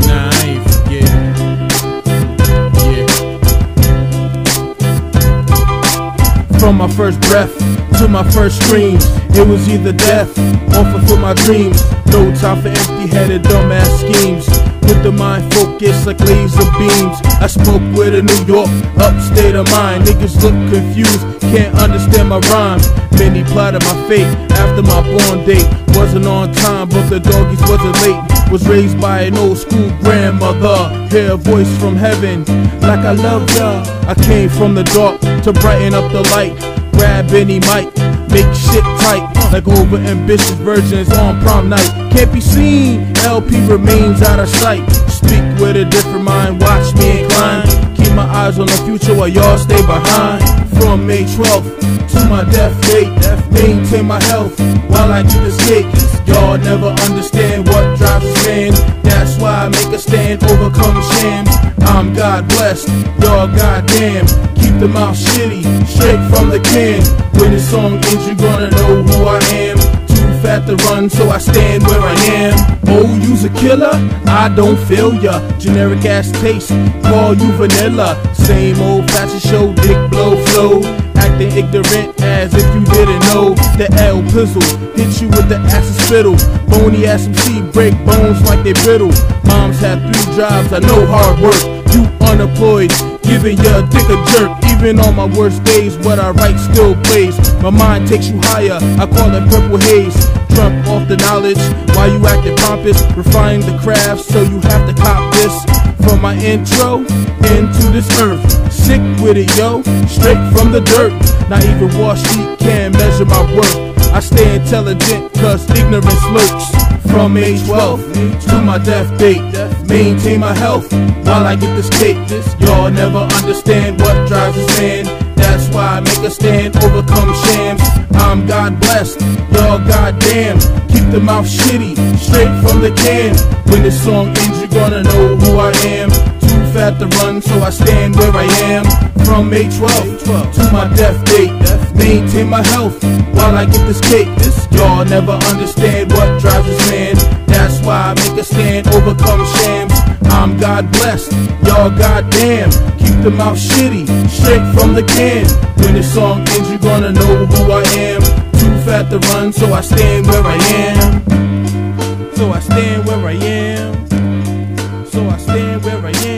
Nah, I ain't forget. Yeah. From my first breath to my first screams, it was either death or fulfill my dreams. No time for empty-headed dumbass schemes. With the mind focused like laser beams, I spoke with a New York upstate of mind. Niggas look confused, can't understand my rhymes. Many plotted my fate after my born date. Wasn't on time, but the doggies wasn't late. Was raised by an old school grandmother. Hear a voice from heaven, like I love ya. I came from the dark to brighten up the light. Grab any mic, make shit tight, like over ambitious virgins on prom night. Can't be seen, LP remains out of sight. Speak with a different mind, watch me incline. Keep my eyes on the future while y'all stay behind. From May 12th to my death date, maintain my health while I get this cake. Y'all never understand what drives a man. That's why I make a stand, overcome shams. I'm God blessed, y'all goddamn. Keep the mouth shitty, straight from the can. When this song ends, you're gonna know who I am. Too fat to run, so I stand where I am. Oh, you's a killer? I don't feel ya. Generic ass taste, call you vanilla. Same old fashioned show, dick blow flow. Acting ignorant as if you didn't know. The L pizzle, hit you with the acid spittle. Bony ass MC break bones like they brittle. Moms have 3 jobs, I know hard work. You unemployed, giving your dick a jerk. Even on my worst days, what I write still plays. My mind takes you higher, I call it purple haze. Drunk off the knowledge, while you acting pompous. Refining the craft, so you have to cop this. From my intro, into this earth. Sick with it, yo, straight from the dirt. Not even Wall Street can measure my worth. I stay intelligent, cause ignorance lurks. From May 12th to my death date, maintain my health while I get this cake. Y'all never understand what drives a man. That's why I make a stand, overcome shams. I'm God blessed, y'all goddamn. Keep the mouth shitty, straight from the can. When this song ends, you're gonna know who I am. Too fat to run, so I stand where I am. From May 12th to my death date, maintain my health while I get this cake. Y'all never understand what drives this man. That's why I make a stand, overcome shams. I'm God blessed, y'all goddamn. Keep the mouth shitty, straight from the can. When this song ends, you're gonna know who I am. Too fat to run, so I stand where I am. So I stand where I am. So I stand where I am.